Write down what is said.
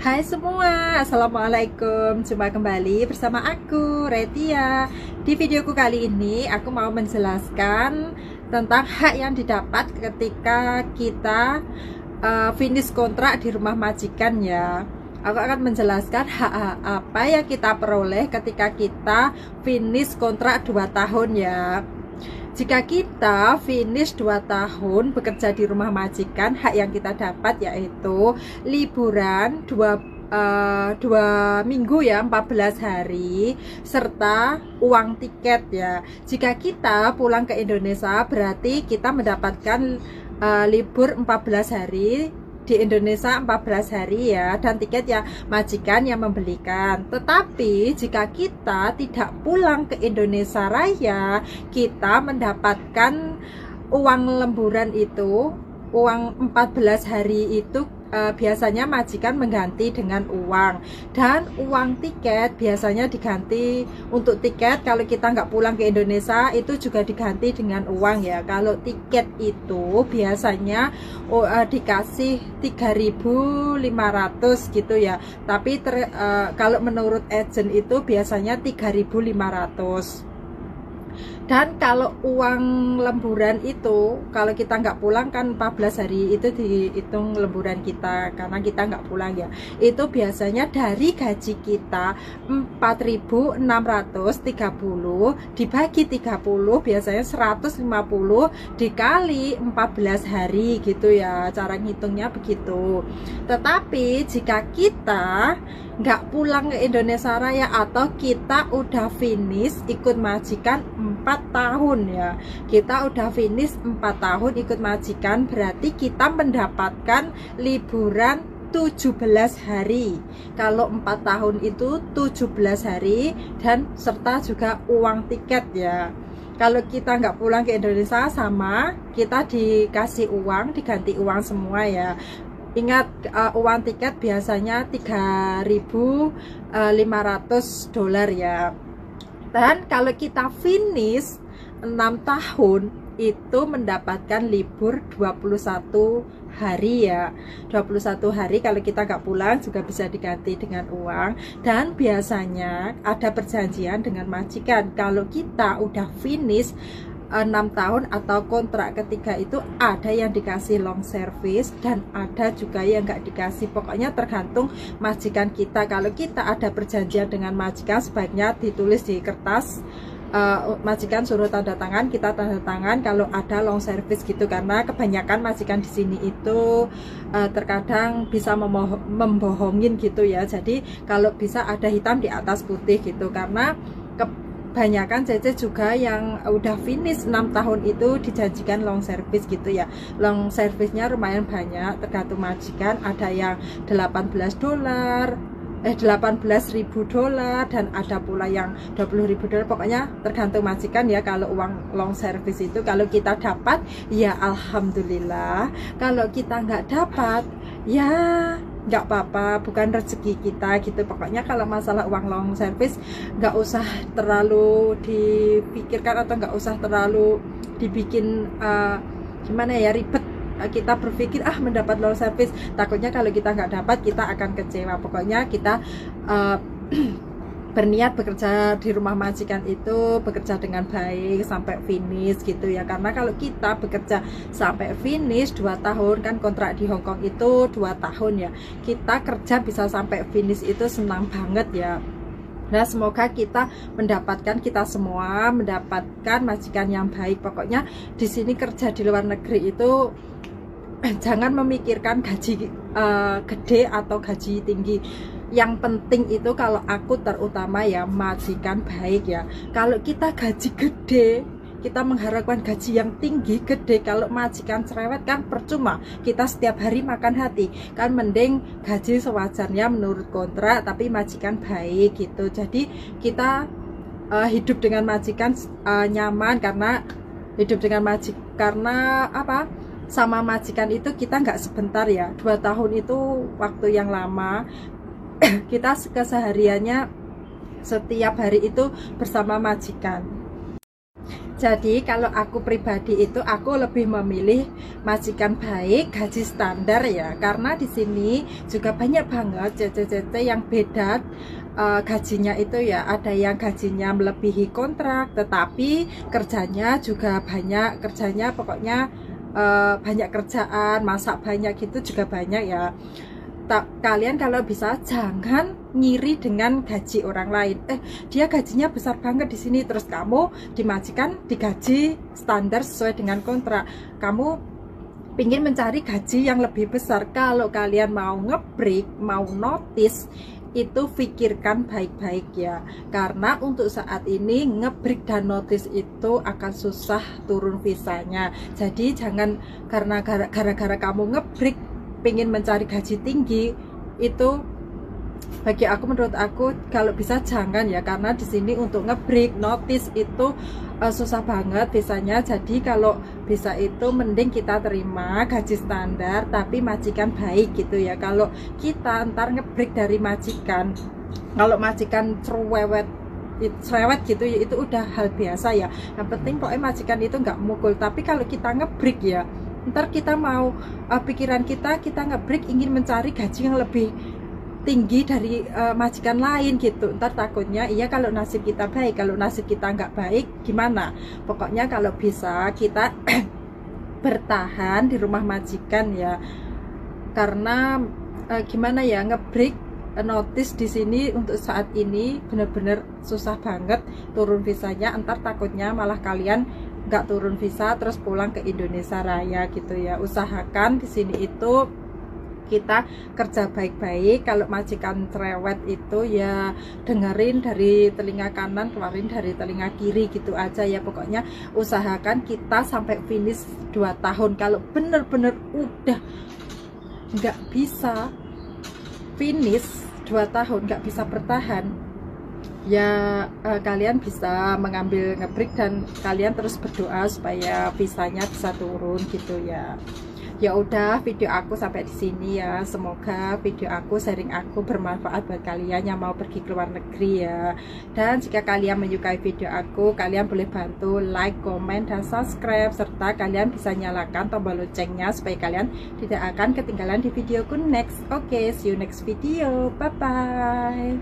Hai semua, Assalamualaikum. Jumpa kembali bersama aku, Retia. Di videoku kali ini, aku mau menjelaskan tentang hak yang didapat ketika kita finish kontrak di rumah majikan ya. Aku akan menjelaskan hak apa yang kita peroleh ketika kita finish kontrak 2 tahun ya. Jika kita finish 2 tahun bekerja di rumah majikan, hak yang kita dapat yaitu liburan 2 minggu ya, 14 hari, serta uang tiket ya. Jika kita pulang ke Indonesia, berarti kita mendapatkan libur 14 hari di Indonesia, 14 hari ya, dan tiket ya majikan yang membelikan. Tetapi jika kita tidak pulang ke Indonesia Raya, kita mendapatkan uang lemburan itu, uang 14 hari itu biasanya majikan mengganti dengan uang, dan uang tiket biasanya diganti. Untuk tiket kalau kita nggak pulang ke Indonesia itu juga diganti dengan uang ya. Kalau tiket itu biasanya dikasih 3.500 gitu ya, tapi kalau menurut agent itu biasanya 3.500. Dan kalau uang lemburan itu, kalau kita nggak pulang kan 14 hari itu dihitung lemburan kita karena kita nggak pulang ya. Itu biasanya dari gaji kita 4.630 dibagi 30, biasanya 150 dikali 14 hari gitu ya. Cara ngitungnya begitu. Tetapi jika kita nggak pulang ke Indonesia Raya atau kita udah finish ikut majikan 4 tahun ya, kita udah finish 4 tahun ikut majikan, berarti kita mendapatkan liburan 17 hari. Kalau 4 tahun itu 17 hari, dan serta juga uang tiket ya. Kalau kita nggak pulang ke Indonesia, sama kita dikasih uang, diganti uang semua ya. Ingat, uang tiket biasanya 3.500 dolar ya. Dan kalau kita finish 6 tahun itu mendapatkan libur 21 hari ya. 21 hari kalau kita nggak pulang juga bisa diganti dengan uang. Dan biasanya ada perjanjian dengan majikan, kalau kita udah finish 6 tahun atau kontrak ketiga itu ada yang dikasih long service dan ada juga yang nggak dikasih. Pokoknya tergantung majikan kita. Kalau kita ada perjanjian dengan majikan, sebaiknya ditulis di kertas, majikan suruh tanda tangan, kita tanda tangan kalau ada long service gitu. Karena kebanyakan majikan di sini itu terkadang bisa membohongin gitu ya. Jadi kalau bisa ada hitam di atas putih gitu, karena kebanyakan cece juga yang udah finish 6 tahun itu dijanjikan long service gitu ya. Long service-nya lumayan banyak, tergantung majikan. Ada yang 18 dolar, 18.000 dolar, dan ada pula yang 20.000 dolar. Pokoknya tergantung majikan ya. Kalau uang long service itu kalau kita dapat ya alhamdulillah, kalau kita nggak dapat ya nggak apa-apa, bukan rezeki kita gitu. Pokoknya kalau masalah uang long service nggak usah terlalu dipikirkan atau nggak usah terlalu dibikin gimana ya, ribet. Kita berpikir mendapat long service, takutnya kalau kita nggak dapat kita akan kecewa. Pokoknya kita berniat bekerja di rumah majikan itu bekerja dengan baik sampai finish gitu ya. Karena kalau kita bekerja sampai finish 2 tahun, kan kontrak di Hongkong itu 2 tahun ya, kita kerja bisa sampai finish itu senang banget ya. Nah, semoga kita semua mendapatkan majikan yang baik. Pokoknya di sini kerja di luar negeri itu jangan memikirkan gaji gede atau gaji tinggi. Yang penting itu kalau aku terutama ya majikan baik ya. Kalau kita gaji gede, kita mengharapkan gaji yang tinggi gede, kalau majikan cerewet kan percuma. Kita setiap hari makan hati. Kan mending gaji sewajarnya menurut kontrak tapi majikan baik gitu. Jadi kita hidup dengan majikan nyaman, karena hidup dengan karena apa? Sama majikan itu kita nggak sebentar ya. 2 tahun itu waktu yang lama. Kita kesehariannya setiap hari itu bersama majikan. Jadi kalau aku pribadi itu aku lebih memilih majikan baik, gaji standar ya. Karena di sini juga banyak banget CC-CC yang beda gajinya itu ya. Ada yang gajinya melebihi kontrak, tetapi kerjanya juga banyak, kerjanya pokoknya banyak kerjaan, masak banyak gitu juga banyak ya. Kalian kalau bisa jangan ngiri dengan gaji orang lain. Dia gajinya besar banget di sini, terus kamu dimajikan digaji standar sesuai dengan kontrak. Kamu pingin mencari gaji yang lebih besar. Kalau kalian mau ngebreak, mau notice, itu pikirkan baik-baik ya. Karena untuk saat ini ngebreak dan notice itu akan susah turun visanya. Jadi jangan karena gara-gara kamu ngebreak pengen mencari gaji tinggi, itu bagi aku, menurut aku kalau bisa jangan ya. Karena di sini untuk ngebreak notice itu susah banget biasanya. Jadi kalau bisa itu mending kita terima gaji standar tapi majikan baik gitu ya. Kalau kita ntar ngebreak dari majikan, kalau majikan cerewet gitu ya, itu udah hal biasa ya. Yang penting pokoknya majikan itu nggak mukul. Tapi kalau kita ngebreak ya, ntar kita mau pikiran kita ngebreak ingin mencari gaji yang lebih tinggi dari majikan lain gitu. Ntar takutnya iya kalau nasib kita baik, kalau nasib kita nggak baik gimana. Pokoknya kalau bisa kita bertahan di rumah majikan ya. Karena gimana ya, ngebreak notice di sini untuk saat ini bener-bener susah banget turun visanya. Ntar takutnya malah kalian nggak turun visa terus pulang ke Indonesia Raya gitu ya. Usahakan di sini itu kita kerja baik-baik. Kalau majikan cerewet itu ya dengerin dari telinga kanan, keluarin dari telinga kiri gitu aja ya. Pokoknya usahakan kita sampai finish 2 tahun. Kalau bener-bener udah nggak bisa finish 2 tahun, nggak bisa bertahan ya, kalian bisa mengambil ngebreak dan kalian terus berdoa supaya visanya bisa turun gitu ya. Ya udah, video aku sampai di sini ya. Semoga video aku, sharing aku bermanfaat buat kalian yang mau pergi ke luar negeri ya. Dan jika kalian menyukai video aku, kalian boleh bantu like, komen, dan subscribe, serta kalian bisa nyalakan tombol loncengnya supaya kalian tidak akan ketinggalan di videoku next. Oke, see you next video. Bye bye.